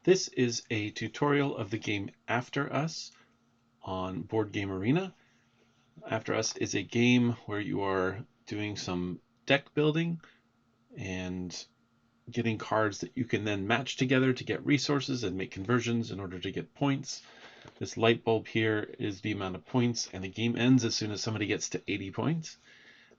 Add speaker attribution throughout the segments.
Speaker 1: This is a tutorial of the game After Us on Board Game Arena. After Us is a game where you are doing some deck building and getting cards that you can then match together to get resources and make conversions in order to get points. This light bulb here is the amount of points, and the game ends as soon as somebody gets to 80 points.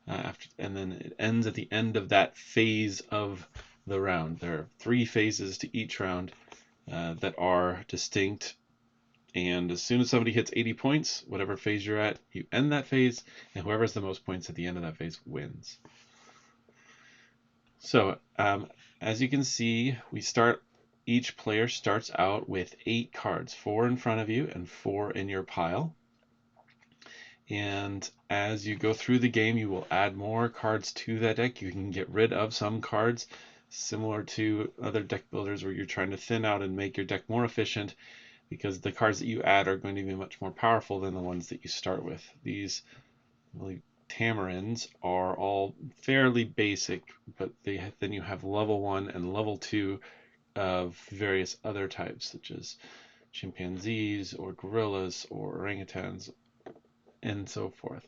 Speaker 1: And then it ends at the end of that phase of the round. There are 3 phases to each round that are distinct, and as soon as somebody hits 80 points, whatever phase you're at, you end that phase, and whoever has the most points at the end of that phase wins. So as you can see, each player starts out with 8 cards, 4 in front of you and 4 in your pile. And as you go through the game, you will add more cards to that deck. You can get rid of some cards, similar to other deck builders where you're trying to thin out and make your deck more efficient, because the cards that you add are going to be much more powerful than the ones that you start with. These tamarins are all fairly basic, but then you have level 1 and level 2 of various other types, such as chimpanzees or gorillas or orangutans and so forth.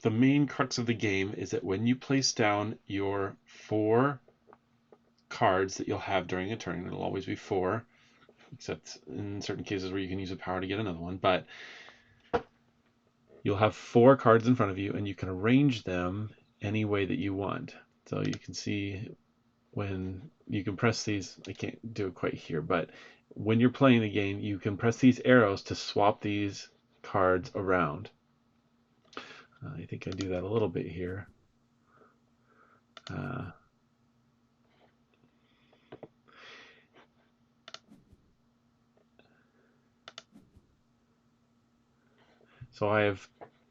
Speaker 1: The main crux of the game is that when you place down your 4 cards that you'll have during a turn, it'll always be 4, except in certain cases where you can use a power to get another one, but you'll have 4 cards in front of you and you can arrange them any way that you want. So you can see when you can press these, I can't do it quite here, but when you're playing the game, you can press these arrows to swap these cards around. I think I do that a little bit here. So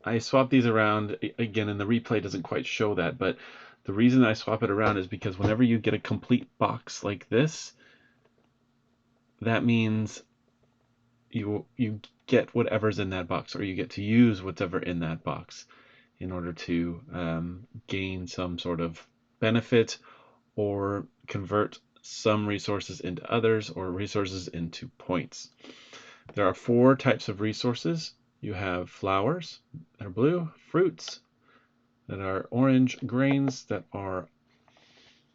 Speaker 1: I swap these around again, and the replay doesn't quite show that, but the reason I swap it around is because whenever you get a complete box like this, that means you get whatever's in that box, or you get to use whatever in that box in order to gain some sort of benefit or convert some resources into others or resources into points. There are 4 types of resources. You have flowers that are blue, fruits that are orange, grains that are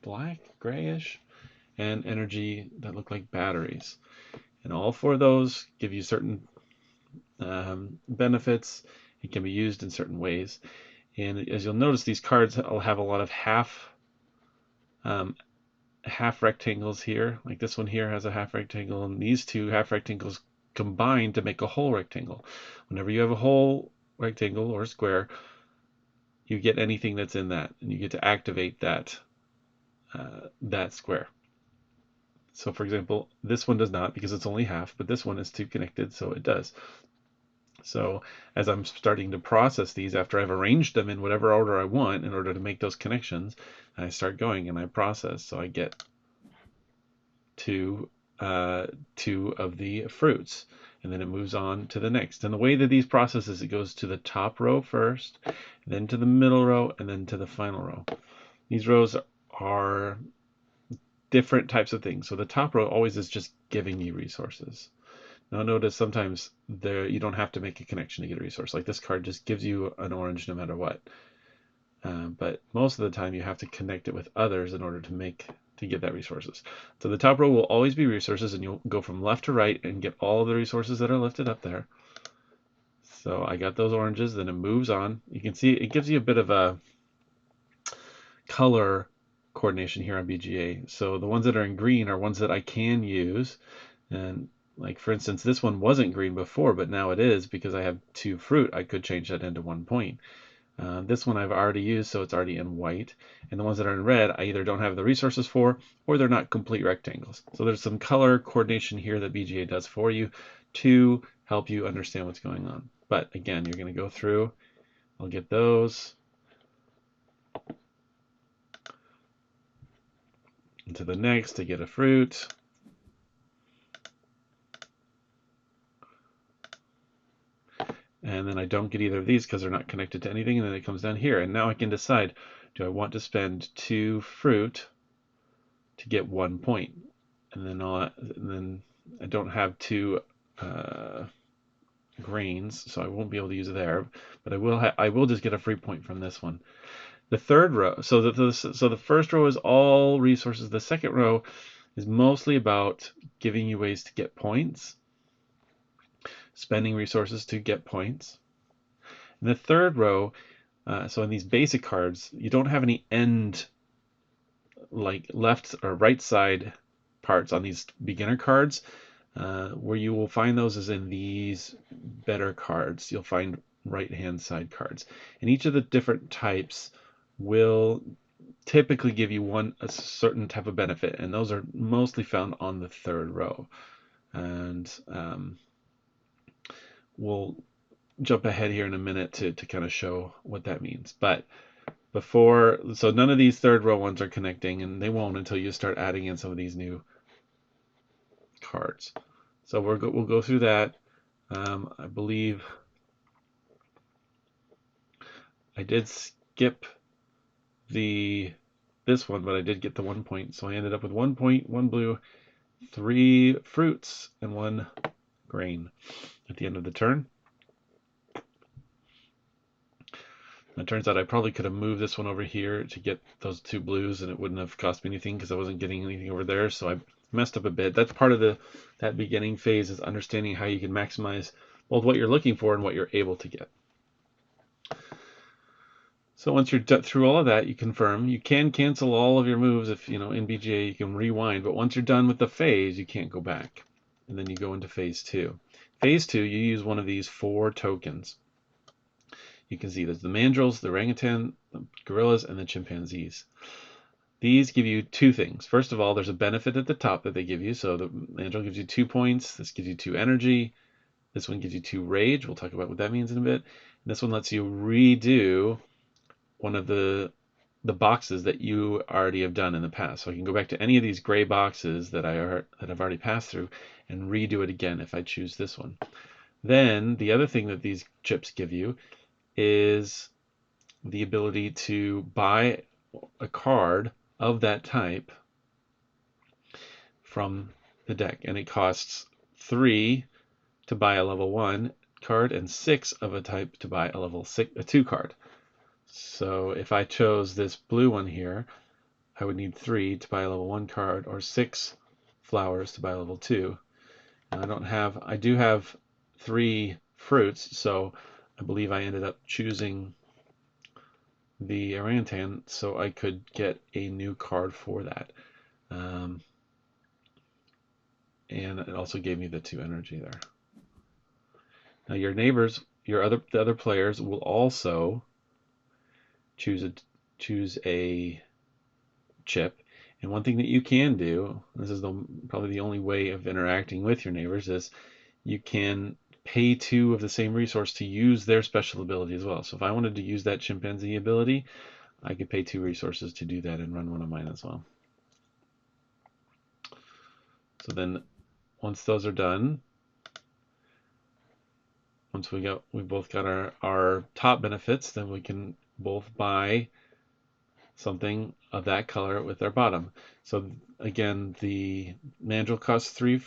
Speaker 1: black, grayish, and energy that look like batteries. And all 4 of those give you certain benefits. It can be used in certain ways. And as you'll notice, these cards will have a lot of half rectangles here. Like this one here has a half rectangle, and these 2 half rectangles combine to make a whole rectangle. Whenever you have a whole rectangle or square, you get anything that's in that, and you get to activate that square. So for example, this one does not, because it's only half, but this one is 2 connected, so it does. So as I'm starting to process these after I've arranged them in whatever order I want in order to make those connections, I start going and I process. So I get 2 of the fruits, and then it moves on to the next. And the way that these processes, it goes to the top row first, then to the middle row, and then to the final row. These rows are different types of things. So the top row always is just giving you resources. Now notice sometimes you don't have to make a connection to get a resource. Like this card just gives you an orange no matter what. But most of the time you have to connect it with others in order to get that resources. So the top row will always be resources, and you'll go from left to right and get all of the resources that are lifted up there. So I got those oranges, then it moves on. You can see it gives you a bit of a color coordination here on BGA. So the ones that are in green are ones that I can use, and like for instance, this one wasn't green before, but now it is because I have 2 fruit. I could change that into 1 point. This one I've already used, so it's already in white. And the ones that are in red, I either don't have the resources for, or they're not complete rectangles. So there's some color coordination here that BGA does for you to help you understand what's going on. But again, you're going to go through. I'll get those. Into the next to get a fruit. And then I don't get either of these because they're not connected to anything, and then it comes down here. And now I can decide, do I want to spend 2 fruit to get 1 point. And then I don't have 2 grains, so I won't be able to use it there. But I will just get a free point from this one. The third row, so the first row is all resources. The second row is mostly about giving you ways to get points, spending resources to get points. And the third row, so in these basic cards, you don't have any end, like left or right side parts on these beginner cards. Where you will find those is in these better cards. You'll find right-hand side cards. And each of the different types will typically give you a certain type of benefit, and those are mostly found on the third row. And we'll jump ahead here in a minute to kind of show what that means. But so none of these third row ones are connecting, and they won't until you start adding in some of these new cards. So we'll go through that. I believe I did skip this one, but I did get the 1 point. So I ended up with 1 point, 1 blue, 3 fruits, and 1 grain at the end of the turn. It turns out I probably could have moved this one over here to get those 2 blues, and it wouldn't have cost me anything because I wasn't getting anything over there. So I messed up a bit. That's part of that beginning phase, is understanding how you can maximize both what you're looking for and what you're able to get. So once you're through all of that, you confirm. You can cancel all of your moves if, in BGA you can rewind, but once you're done with the phase, you can't go back. And then you go into phase 2. Phase 2, you use one of these 4 tokens. You can see there's the mandrills, the orangutan, the gorillas, and the chimpanzees. These give you 2 things. First of all, there's a benefit at the top that they give you. So the mandrill gives you 2 points. This gives you 2 energy. This one gives you 2 rage. We'll talk about what that means in a bit. And this one lets you redo one of the boxes that you already have done in the past. So I can go back to any of these gray boxes that I've already passed through and redo it again if I choose this one. Then the other thing that these chips give you is the ability to buy a card of that type from the deck, and it costs 3 to buy a level 1 card and 6 of a type to buy a 2 card. So if I chose this blue one here, I would need 3 to buy a level 1 card, or 6 flowers to buy a level 2. And I do have 3 fruits, so I believe I ended up choosing the orangutan so I could get a new card for that. And it also gave me the 2 energy there. Now your neighbors, the other players will also choose a chip. And one thing that you can do, this is probably the only way of interacting with your neighbors, is you can pay 2 of the same resource to use their special ability as well. So if I wanted to use that chimpanzee ability, I could pay 2 resources to do that and run one of mine as well. So then once those are done, once we both got our top benefits, then we can both buy something of that color with our bottom. So again, the mandrill costs 3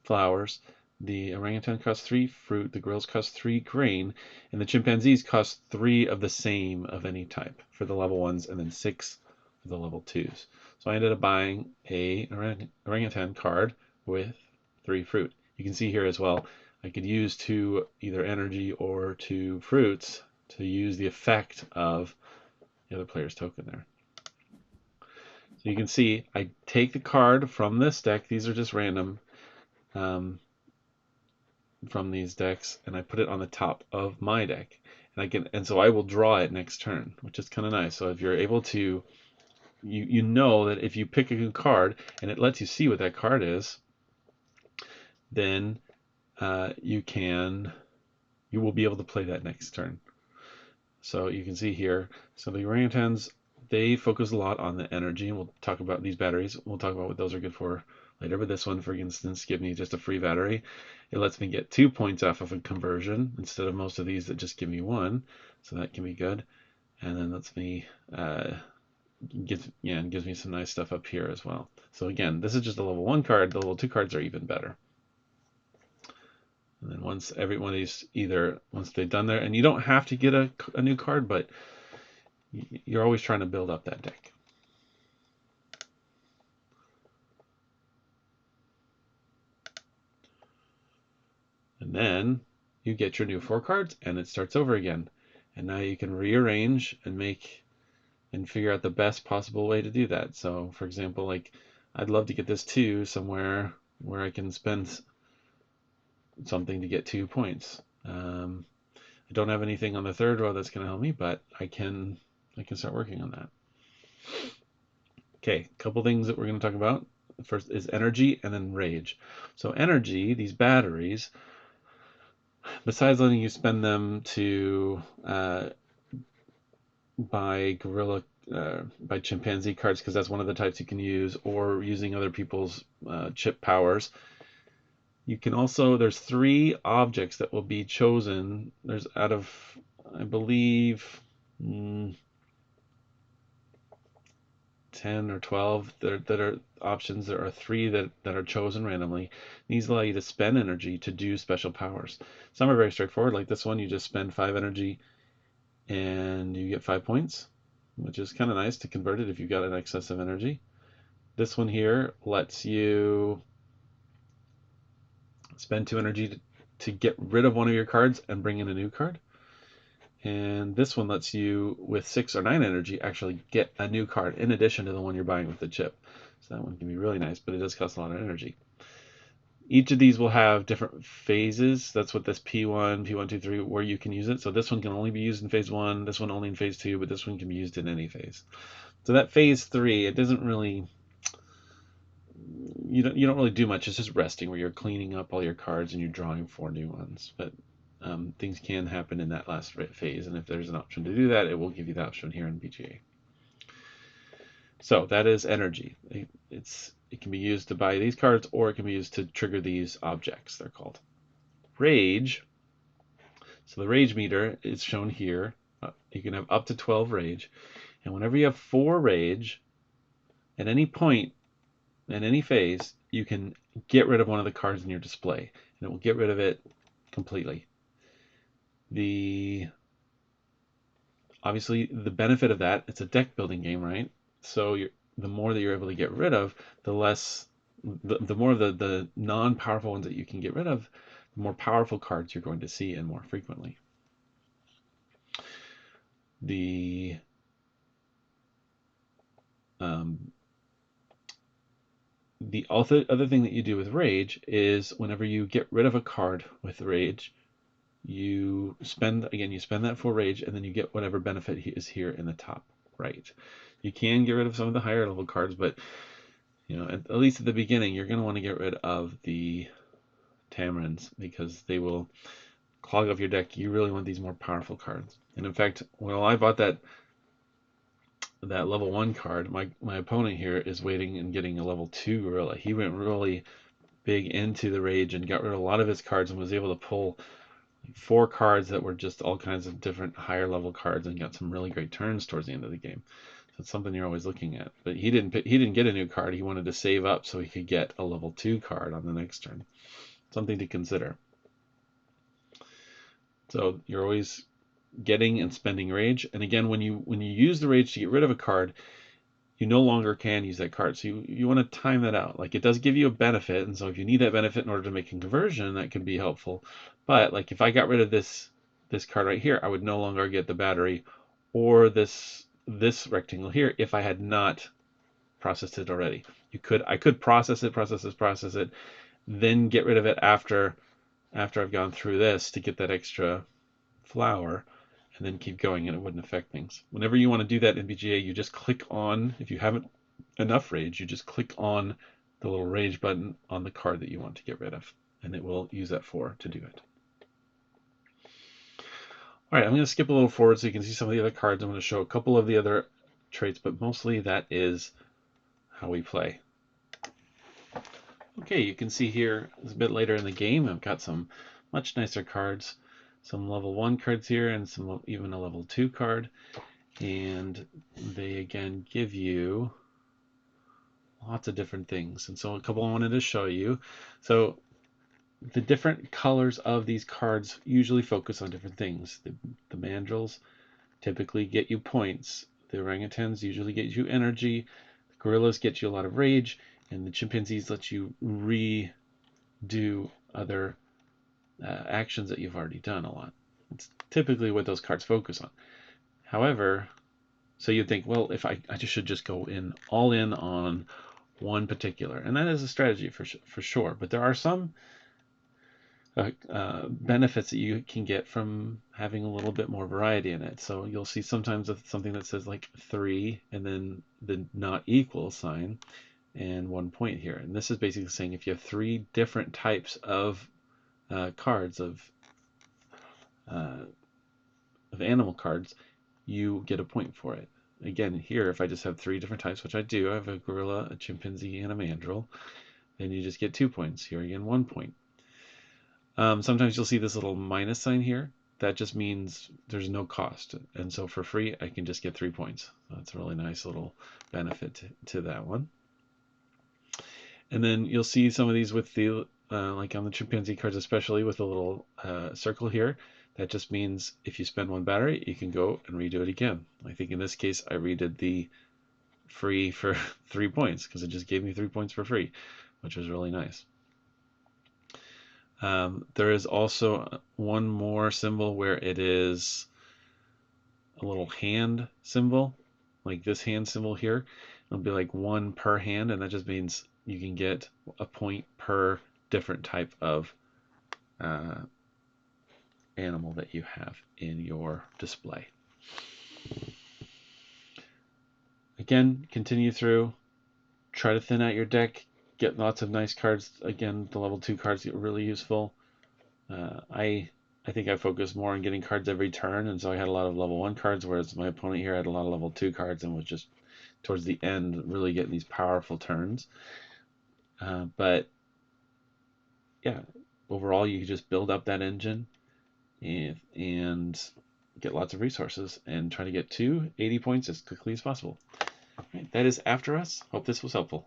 Speaker 1: flowers, the orangutan costs 3 fruit, the gorillas cost 3 grain, and the chimpanzees cost 3 of the same of any type for the level 1s, and then 6 for the level 2s. So I ended up buying a orangutan card with 3 fruit. You can see here as well, I could use 2 either energy or 2 fruits to use the effect of the other player's token there. So you can see I take the card from this deck. These are just random from these decks, and I put it on the top of my deck. And so I will draw it next turn, which is kind of nice. So if you're able to, you know that if you pick a good card and it lets you see what that card is, then you will be able to play that next turn. So you can see here, so the orangutans, they focus a lot on the energy, and we'll talk about these batteries. We'll talk about what those are good for later. But this one, for instance, gives me just a free battery. It lets me get 2 points off of a conversion instead of most of these that just give me 1. So that can be good. And then lets me gives me some nice stuff up here as well. So again, this is just a level 1 card. The level 2 cards are even better. And then once every one of these, once they've done there, and you don't have to get a new card, but you're always trying to build up that deck. And then you get your new 4 cards, and it starts over again. And now you can rearrange and figure out the best possible way to do that. So, for example, like I'd love to get this 2 somewhere where I can spend something to get 2 points. I don't have anything on the 3rd row that's going to help me, but I can start working on that. Okay, a couple things that we're going to talk about. First is energy and then rage. So energy, these batteries, besides letting you spend them to buy by chimpanzee cards, because that's one of the types you can use, or using other people's chip powers, you can also, there's 3 objects that will be chosen. There's out of, I believe, 10 or 12 that are options. There are 3 that are chosen randomly. These allow you to spend energy to do special powers. Some are very straightforward, like this one, you just spend 5 energy and you get 5 points, which is kind of nice to convert it if you've got an excess of energy. This one here lets you spend 2 energy to get rid of one of your cards and bring in a new card. And this one lets you, with 6 or 9 energy, actually get a new card in addition to the one you're buying with the chip. So that one can be really nice, but it does cost a lot of energy. Each of these will have different phases. That's what this P1, P1, 2, 3, where you can use it. So this one can only be used in phase 1, this one only in phase 2, but this one can be used in any phase. So that phase 3, it doesn't really, you don't really do much. It's just resting, where you're cleaning up all your cards and you're drawing 4 new ones. But things can happen in that last phase, and if there's an option to do that, it will give you the option here in BGA. So that is energy. It can be used to buy these cards, or it can be used to trigger these objects, they're called. Rage. So the rage meter is shown here. You can have up to 12 rage, and whenever you have 4 rage, at any point, in any phase, you can get rid of one of the cards in your display, and it will get rid of it completely. Obviously, the benefit of that, it's a deck building game, right? So the more that you're able to get rid of, the more of the non-powerful ones that you can get rid of, the more powerful cards you're going to see and more frequently. The other thing that you do with rage is whenever you get rid of a card with rage, you spend that for rage, and then you get whatever benefit is here in the top right. You can get rid of some of the higher level cards, but at least at the beginning, you're going to want to get rid of the tamarins, because they will clog up your deck. You really want these more powerful cards. And in fact, when I bought that level 1 card, my opponent here is waiting and getting a level 2 gorilla. He went really big into the rage and got rid of a lot of his cards, and was able to pull 4 cards that were just all kinds of different higher level cards, and got some really great turns towards the end of the game. So it's something you're always looking at. But he didn't get a new card. He wanted to save up so he could get a level 2 card on the next turn. Something to consider. So you're always getting and spending rage. And again, when you use the rage to get rid of a card, you no longer can use that card. So you want to time that out. Like, it does give you a benefit, and so if you need that benefit in order to make a conversion, that can be helpful. But like, if I got rid of this card right here, I would no longer get the battery or this rectangle here if I had not processed it already. I could process it, then get rid of it after I've gone through this to get that extra flower, and then keep going, and it wouldn't affect things. Whenever you want to do that in BGA, you just click on, if you haven't enough rage, you just click on the little rage button on the card that you want to get rid of, and it will use that 4 to do it. All right, I'm going to skip a little forward so you can see some of the other cards. I'm going to show a couple of the other traits, but mostly that is how we play. Okay, you can see here, it's a bit later in the game, I've got some much nicer cards. Some level 1 cards here, and even a level 2 card. and they again give you lots of different things. And so a couple I wanted to show you. So the different colors of these cards usually focus on different things. The mandrills typically get you points. The orangutans usually get you energy. The gorillas get you a lot of rage, and the chimpanzees let you redo other actions that you've already done a lot. It's typically what those cards focus on. However, so you'd think, well, if I just should just go in all in on one particular, and that is a strategy for sure. But there are some benefits that you can get from having a little bit more variety in it. So you'll see sometimes something that says like 3 and then the not equal sign and 1 point here. And this is basically saying if you have 3 different types of cards uh, of animal cards, you get a point for it. Again, here, if I just have 3 different types, which I do, I have a gorilla, a chimpanzee, and a mandrill, then you just get 2 points. Here again, 1 point. Sometimes you'll see this little minus sign here. That just means there's no cost. And so for free, I can just get 3 points. That's a really nice little benefit to that one. And then you'll see some of these with the, like on the chimpanzee cards, especially with a little circle here. That just means if you spend 1 battery, you can go and redo it again. I think in this case, I redid the free for 3 points because it just gave me 3 points for free, which was really nice. There is also one more symbol where it is a little hand symbol, like this hand symbol here. It'll be like 1 per hand, and that just means you can get a point per different type of animal that you have in your display. Again, continue through, try to thin out your deck, get lots of nice cards. Again, the level 2 cards get really useful. I think I focused more on getting cards every turn, and so I had a lot of level 1 cards, whereas my opponent here had a lot of level 2 cards and was just towards the end really getting these powerful turns. But yeah, overall you just build up that engine and get lots of resources and try to get to 80 points as quickly as possible. Right, that is After Us. Hope this was helpful.